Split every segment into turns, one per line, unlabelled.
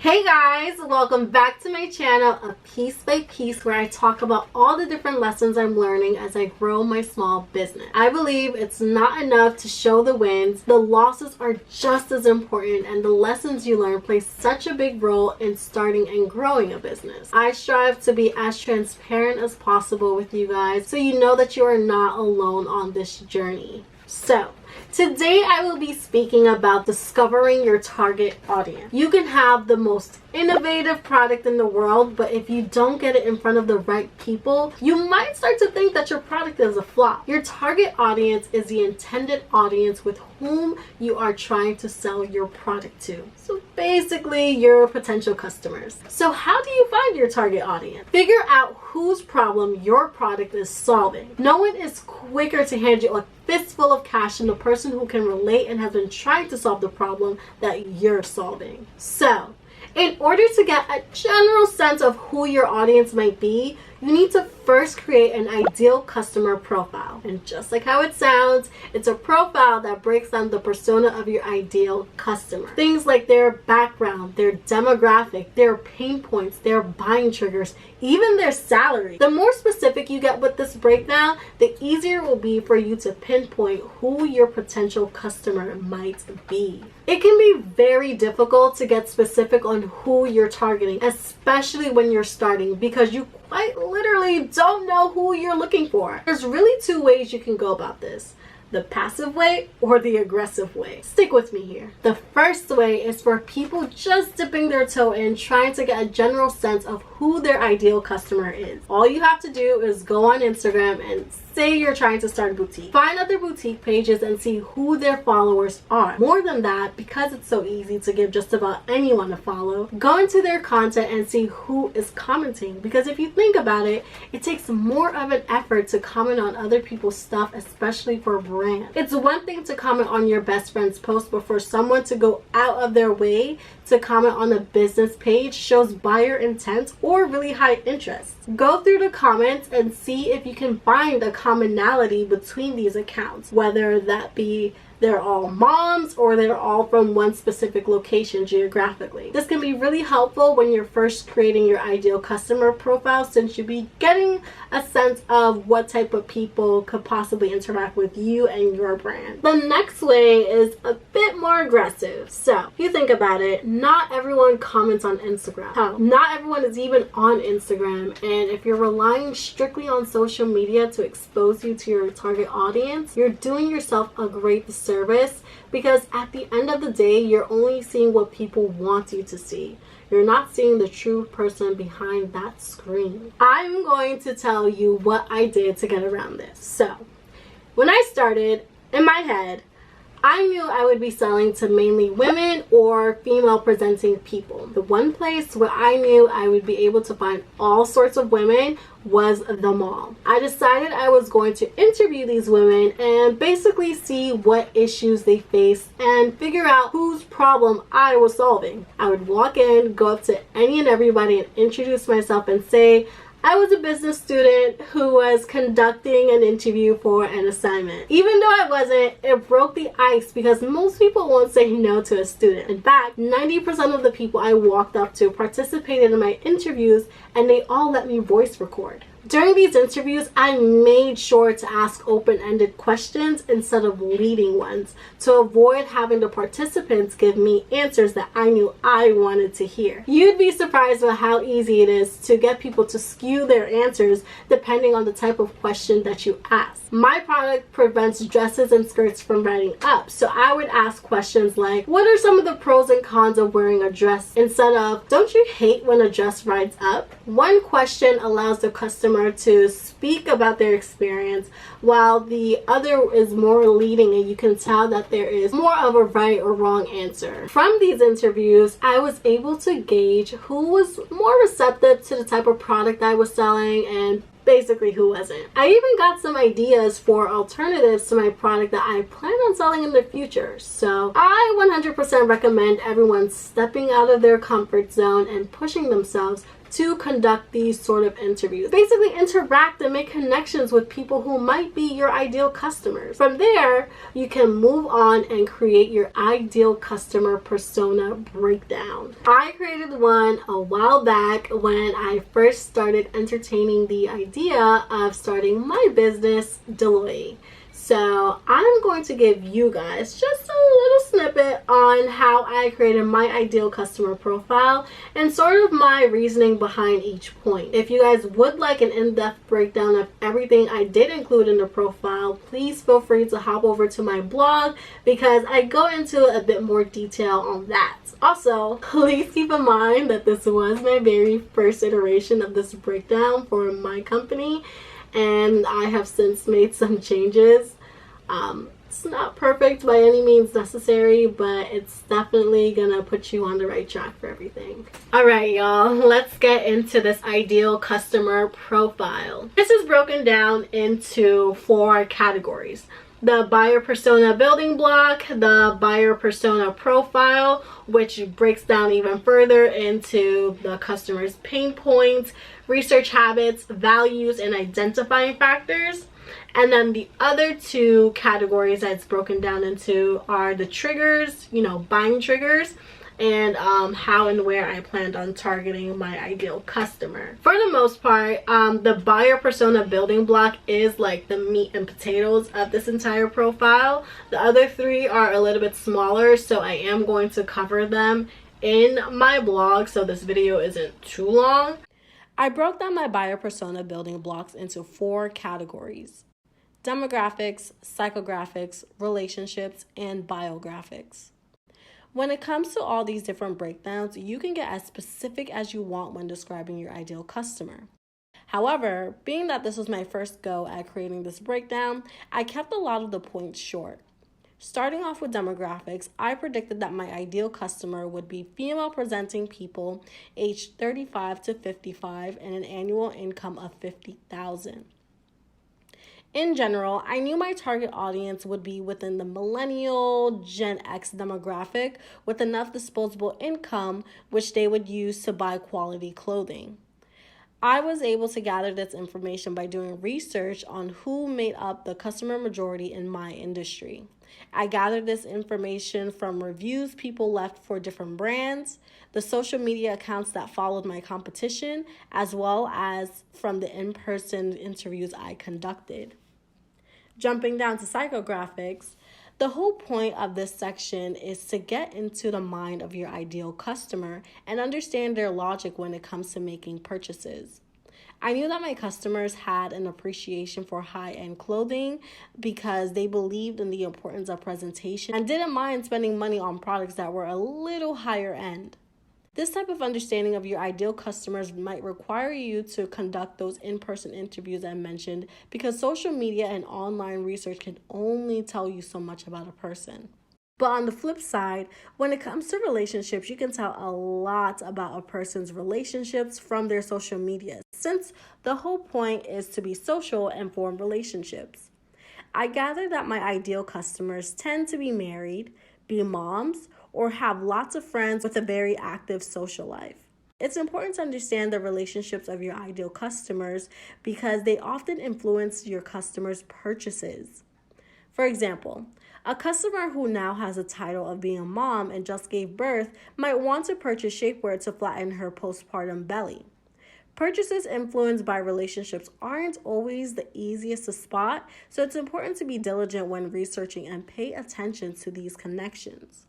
Hey guys, welcome back to my channel, A Piece by Piece, where I talk about all the different lessons I'm learning as I grow my small business. I believe it's not enough to show the wins. The losses are just as important, and the lessons you learn play such a big role in starting and growing a business. I strive to be as transparent as possible with you guys so you know that you are not alone on this journey. So, today I will be speaking about discovering your target audience. You can have the most innovative product in the world, but if you don't get it in front of the right people, you might start to think that your product is a flop. Your target audience is the intended audience with whom you are trying to sell your product to. So basically, your potential customers. So how do you find your target audience? Figure out whose problem your product is solving. No one is quicker to hand you a fistful of cash than the person who can relate and has been trying to solve the problem that you're solving. So, in order to get a general sense of who your audience might be, you need to first create an ideal customer profile. And just like how it sounds, it's a profile that breaks down the persona of your ideal customer. Things like their background, their demographic, their pain points, their buying triggers, even their salary. The more specific you get with this breakdown, the easier it will be for you to pinpoint who your potential customer might be. It can be very difficult to get specific on who you're targeting, especially when you're starting, because you quite literally don't know who you're looking for. There's really two ways you can go about this: the passive way or the aggressive way. Stick with me here. The first way is for people just dipping their toe in, trying to get a general sense of who their ideal customer is. All you have to do is go on Instagram and say you're trying to start a boutique. Find other boutique pages and see who their followers are. More than that, because it's so easy to give just about anyone a follow, go into their content and see who is commenting. Because if you think about it, it takes more of an effort to comment on other people's stuff, especially for brands. It's one thing to comment on your best friend's post, but for someone to go out of their way to comment on a business page shows buyer intent or really high interest. Go through the comments and see if you can find a commonality between these accounts, whether that be they're all moms or they're all from one specific location geographically. This can be really helpful when you're first creating your ideal customer profile, since you'll be getting a sense of what type of people could possibly interact with you and your brand. The next way is a bit more aggressive. So if you think about it, not everyone comments on Instagram. Hell, not everyone is even on Instagram, and if you're relying strictly on social media to expose you to your target audience, you're doing yourself a great disservice, because at the end of the day, you're only seeing what people want you to see. You're not seeing the true person behind that screen. I'm going to tell you what I did to get around this. So, when I started, in my head, I knew I would be selling to mainly women or female presenting people. The one place where I knew I would be able to find all sorts of women was the mall. I decided I was going to interview these women and basically see what issues they faced and figure out whose problem I was solving. I would walk in, go up to any and everybody and introduce myself and say I was a business student who was conducting an interview for an assignment. Even though I wasn't, it broke the ice because most people won't say no to a student. In fact, 90% of the people I walked up to participated in my interviews, and they all let me voice record. During these interviews, I made sure to ask open-ended questions instead of leading ones to avoid having the participants give me answers that I knew I wanted to hear. You'd be surprised at how easy it is to get people to skew their answers depending on the type of question that you ask. My product prevents dresses and skirts from riding up, so I would ask questions like, what are some of the pros and cons of wearing a dress, instead of, don't you hate when a dress rides up? One question allows the customer to speak about their experience, while the other is more leading, and you can tell that there is more of a right or wrong answer. From these interviews, I was able to gauge who was more receptive to the type of product I was selling and basically who wasn't. I even got some ideas for alternatives to my product that I plan on selling in the future. So I 100% recommend everyone stepping out of their comfort zone and pushing themselves to conduct these sort of interviews. Basically interact and make connections with people who might be your ideal customers. From there, you can move on and create your ideal customer persona breakdown. I created one a while back when I first started entertaining the idea of starting my business, Deloitte. So I'm going to give you guys just a little snippet on how I created my ideal customer profile and sort of my reasoning behind each point. If you guys would like an in-depth breakdown of everything I did include in the profile, please feel free to hop over to my blog because I go into a bit more detail on that. Also, please keep in mind that this was my very first iteration of this breakdown for my company, and I have since made some changes. It's not perfect by any means necessary, but it's definitely gonna put you on the right track for everything. All right, y'all, let's get into this ideal customer profile. This is broken down into 4 categories: the buyer persona building block, the buyer persona profile, which breaks down even further into the customer's pain points, research habits, values, and identifying factors. And then the other 2 categories that's broken down into are the triggers, buying triggers, and how and where I planned on targeting my ideal customer. For the most part, the buyer persona building block is like the meat and potatoes of this entire profile. The other 3 are a little bit smaller, so I am going to cover them in my blog so this video isn't too long. I broke down my buyer persona building blocks into 4 categories: demographics, psychographics, relationships, and biographics. When it comes to all these different breakdowns, you can get as specific as you want when describing your ideal customer. However, being that this was my first go at creating this breakdown, I kept a lot of the points short. Starting off with demographics, I predicted that my ideal customer would be female presenting people aged 35 to 55 and an annual income of $50,000. In general, I knew my target audience would be within the millennial Gen X demographic with enough disposable income which they would use to buy quality clothing. I was able to gather this information by doing research on who made up the customer majority in my industry. I gathered this information from reviews people left for different brands, the social media accounts that followed my competition, as well as from the in-person interviews I conducted. Jumping down to psychographics, the whole point of this section is to get into the mind of your ideal customer and understand their logic when it comes to making purchases. I knew that my customers had an appreciation for high-end clothing because they believed in the importance of presentation and didn't mind spending money on products that were a little higher end. This type of understanding of your ideal customers might require you to conduct those in-person interviews I mentioned because social media and online research can only tell you so much about a person. But on the flip side, when it comes to relationships, you can tell a lot about a person's relationships from their social media, since the whole point is to be social and form relationships. I gather that my ideal customers tend to be married, be moms, or have lots of friends with a very active social life. It's important to understand the relationships of your ideal customers because they often influence your customers' purchases. For example, a customer who now has a title of being a mom and just gave birth might want to purchase shapewear to flatten her postpartum belly. Purchases influenced by relationships aren't always the easiest to spot, so it's important to be diligent when researching and pay attention to these connections.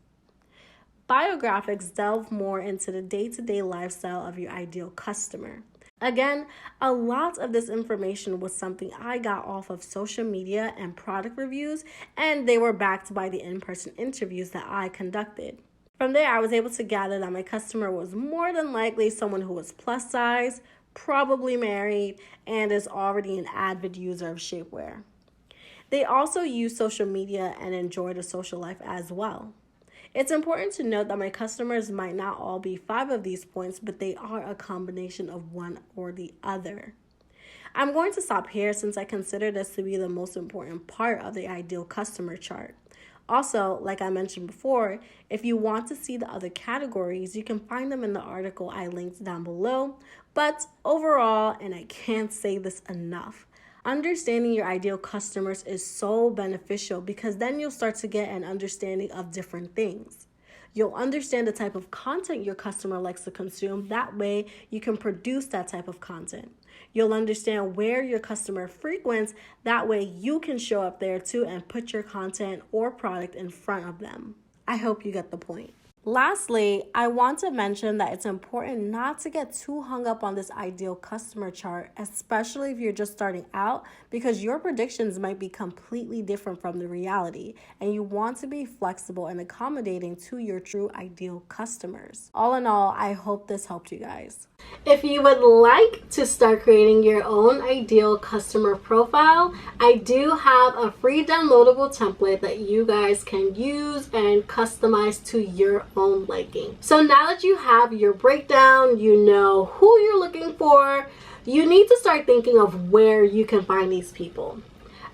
Biographics delve more into the day-to-day lifestyle of your ideal customer. Again, a lot of this information was something I got off of social media and product reviews, and they were backed by the in-person interviews that I conducted. From there, I was able to gather that my customer was more than likely someone who was plus size, probably married, and is already an avid user of shapewear. They also use social media and enjoy the social life as well. It's important to note that my customers might not all be 5 of these points, but they are a combination of one or the other. I'm going to stop here since I consider this to be the most important part of the ideal customer chart. Also, like I mentioned before, if you want to see the other categories, you can find them in the article I linked down below. But overall, and I can't say this enough, understanding your ideal customers is so beneficial because then you'll start to get an understanding of different things. You'll understand the type of content your customer likes to consume. That way, you can produce that type of content. You'll understand where your customer frequents. That way, you can show up there too and put your content or product in front of them. I hope you get the point. Lastly, I want to mention that it's important not to get too hung up on this ideal customer chart, especially if you're just starting out, because your predictions might be completely different from the reality, and you want to be flexible and accommodating to your true ideal customers. All in all, I hope this helped you guys. If you would like to start creating your own ideal customer profile, I do have a free downloadable template that you guys can use and customize to your own liking. So now that you have your breakdown, you know who you're looking for, you need to start thinking of where you can find these people.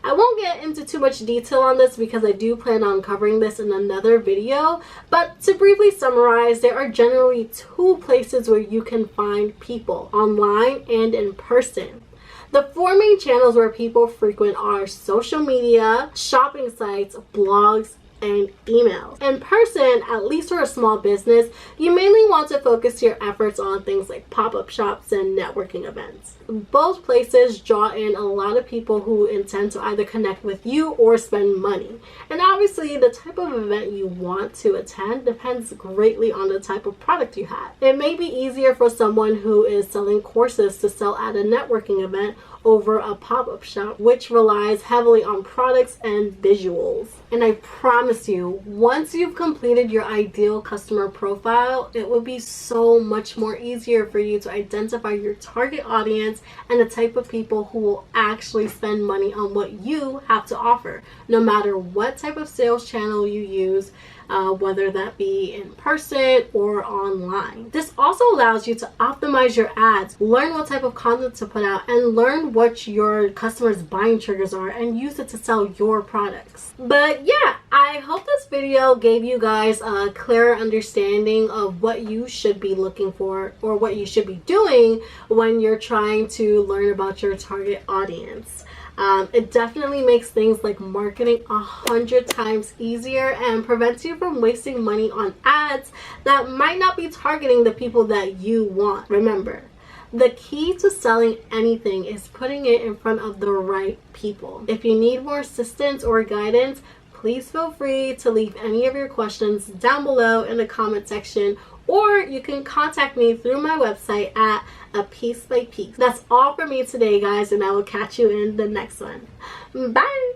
I won't get into too much detail on this because I do plan on covering this in another video, but to briefly summarize, there are generally two places where you can find people, online and in person. The four main channels where people frequent are social media, shopping sites, blogs, and emails. In person, at least for a small business, you mainly want to focus your efforts on things like pop-up shops and networking events. Both places draw in a lot of people who intend to either connect with you or spend money. And obviously, the type of event you want to attend depends greatly on the type of product you have. It may be easier for someone who is selling courses to sell at a networking event over a pop-up shop, which relies heavily on products and visuals. And I promise you, once you've completed your ideal customer profile, it will be so much more easier for you to identify your target audience and the type of people who will actually spend money on what you have to offer, no matter what type of sales channel you use, whether that be in person or online. This also allows you to optimize your ads, learn what type of content to put out, and learn what your customers' buying triggers are and use it to sell your products. But yeah, I hope this video gave you guys a clearer understanding of what you should be looking for or what you should be doing when you're trying to learn about your target audience. It definitely makes things like marketing 100 times easier and prevents you from wasting money on ads that might not be targeting the people that you want. Remember, the key to selling anything is putting it in front of the right people. If you need more assistance or guidance, please feel free to leave any of your questions down below in the comment section, or you can contact me through my website at A Piece by Piece. That's all for me today, guys, and I will catch you in the next one. Bye!